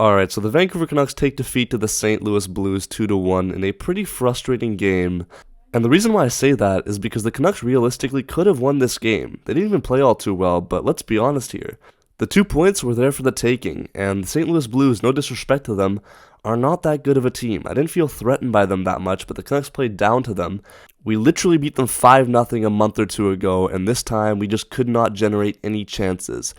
Alright, so the Vancouver Canucks take defeat to the St. Louis Blues 2-1 in a pretty frustrating game. And the reason why I say that is because the Canucks realistically could have won this game. They didn't even play all too well, but let's be honest here. The 2 points were there for the taking, and the St. Louis Blues, no disrespect to them, are not that good of a team. I didn't feel threatened by them that much, but the Canucks played down to them. We literally beat them 5-0 a month or two ago, and this time we just could not generate any chances.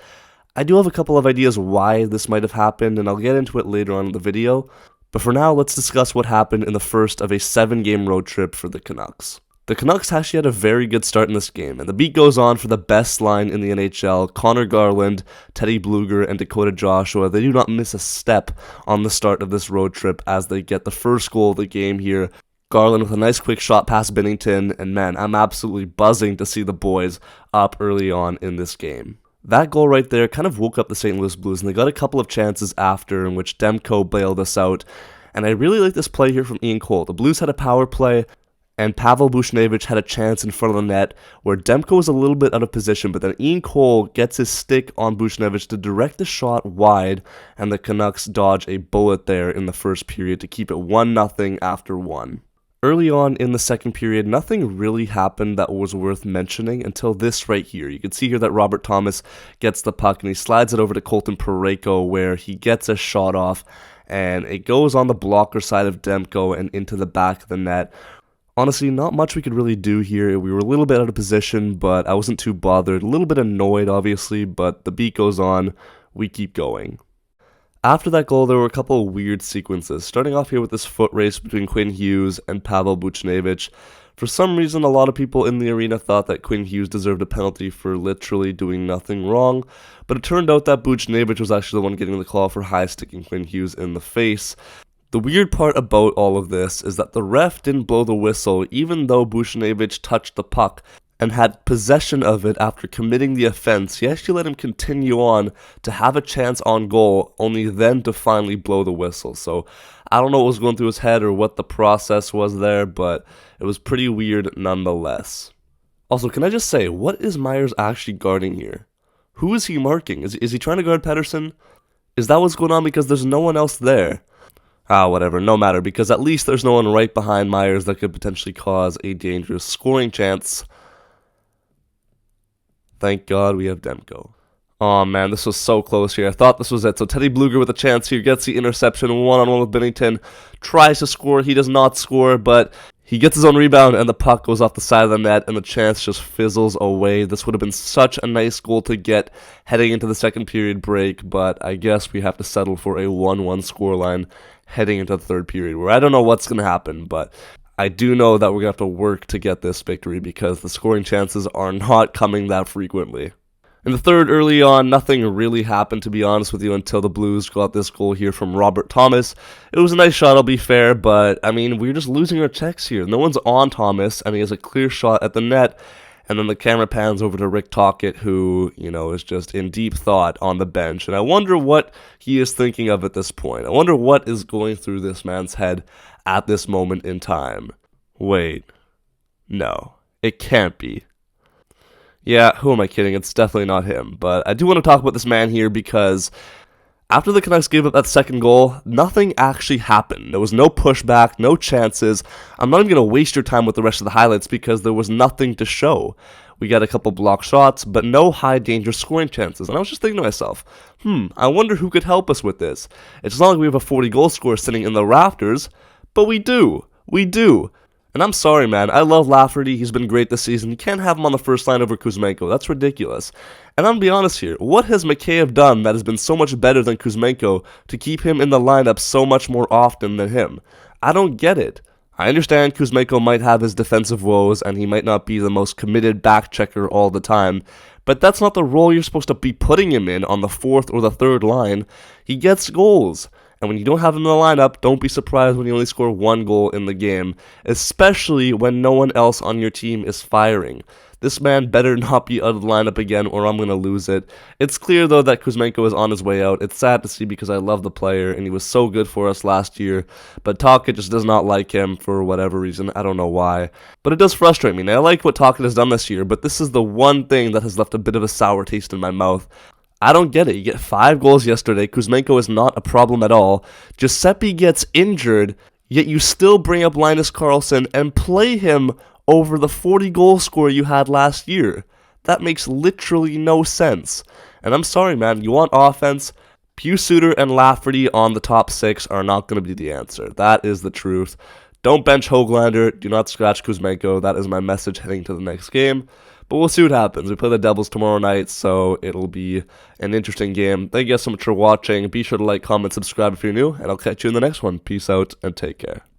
I do have a couple of ideas why this might have happened, and I'll get into it later on in the video, but for now, let's discuss what happened in the first of a 7-game road trip for the Canucks. The Canucks actually had a very good start in this game, and the beat goes on for the best line in the NHL, Connor Garland, Teddy Blueger, and Dakota Joshua. They do not miss a step on the start of this road trip as they get the first goal of the game here. Garland with a nice quick shot past Binnington, and man, I'm absolutely buzzing to see the boys up early on in this game. That goal right there kind of woke up the St. Louis Blues, and they got a couple of chances after in which Demko bailed us out. And I really like this play here from Ian Cole. The Blues had a power play, and Pavel Buchnevich had a chance in front of the net where Demko was a little bit out of position, but then Ian Cole gets his stick on Buchnevich to direct the shot wide, and the Canucks dodge a bullet there in the first period to keep it 1-0 after 1. Early on in the second period, nothing really happened that was worth mentioning until this right here. You can see here that Robert Thomas gets the puck and he slides it over to Colton Parayko where he gets a shot off and it goes on the blocker side of Demko and into the back of the net. Honestly, not much we could really do here. We were a little bit out of position, but I wasn't too bothered. A little bit annoyed, obviously, but the beat goes on. We keep going. After that goal, there were a couple of weird sequences, starting off here with this foot race between Quinn Hughes and Pavel Buchnevich. For some reason, a lot of people in the arena thought that Quinn Hughes deserved a penalty for literally doing nothing wrong, but it turned out that Buchnevich was actually the one getting the call for high-sticking Quinn Hughes in the face. The weird part about all of this is that the ref didn't blow the whistle even though Buchnevich touched the puck and had possession of it after committing the offense. He actually let him continue on to have a chance on goal, only then to finally blow the whistle. So I don't know what was going through his head or what the process was there, but it was pretty weird nonetheless. Also, can I just say, what is Myers actually guarding here? Who is he marking? Is he trying to guard Pettersson? Is that what's going on because there's no one else there? Whatever, no matter, because at least there's no one right behind Myers that could potentially cause a dangerous scoring chance. Thank God we have Demko. Oh man, this was so close here. I thought this was it. So Teddy Blueger with a chance here, gets the interception, one-on-one with Binnington, tries to score, he does not score, but he gets his own rebound and the puck goes off the side of the net and the chance just fizzles away. This would have been such a nice goal to get heading into the second period break, but I guess we have to settle for a 1-1 scoreline heading into the third period, where I don't know what's going to happen, but I do know that we're going to have to work to get this victory because the scoring chances are not coming that frequently. In the third, early on, nothing really happened, to be honest with you, until the Blues got this goal here from Robert Thomas. It was a nice shot, I'll be fair, but, I mean, we're just losing our checks here. No one's on Thomas, and he has a clear shot at the net, and then the camera pans over to Rick Tochett, who, is just in deep thought on the bench. And I wonder what he is thinking of at this point. I wonder what is going through this man's head at this moment in time. Wait. No. It can't be. Yeah, who am I kidding? It's definitely not him. But I do want to talk about this man here because after the Canucks gave up that second goal, nothing actually happened. There was no pushback, no chances. I'm not even going to waste your time with the rest of the highlights because there was nothing to show. We got a couple block shots, but no high danger scoring chances. And I was just thinking to myself, I wonder who could help us with this. It's not like we have a 40 goal scorer sitting in the rafters, but we do. We do. And I'm sorry, man. I love Lafferty. He's been great this season. You can't have him on the first line over Kuzmenko. That's ridiculous. And I'm going to be honest here. What has Mikheyev done that has been so much better than Kuzmenko to keep him in the lineup so much more often than him? I don't get it. I understand Kuzmenko might have his defensive woes and he might not be the most committed back checker all the time, but that's not the role you're supposed to be putting him in on the fourth or the third line. He gets goals. And when you don't have him in the lineup, don't be surprised when you only score one goal in the game, especially when no one else on your team is firing. This man better not be out of the lineup again or I'm going to lose it. It's clear, though, that Kuzmenko is on his way out. It's sad to see because I love the player and he was so good for us last year. But Tochett just does not like him for whatever reason. I don't know why. But it does frustrate me. Now, I like what Tochett has done this year, but this is the one thing that has left a bit of a sour taste in my mouth. I don't get it. You get 5 goals yesterday. Kuzmenko is not a problem at all. Giuseppe gets injured, yet you still bring up Linus Karlsson and play him over the 40-goal scorer you had last year. That makes literally no sense. And I'm sorry, man. You want offense? Pius Suter and Lafferty on the top 6 are not going to be the answer. That is the truth. Don't bench Höglander. Do not scratch Kuzmenko. That is my message heading to the next game. But we'll see what happens. We play the Devils tomorrow night, so it'll be an interesting game. Thank you guys so much for watching. Be sure to like, comment, subscribe if you're new, and I'll catch you in the next one. Peace out, and take care.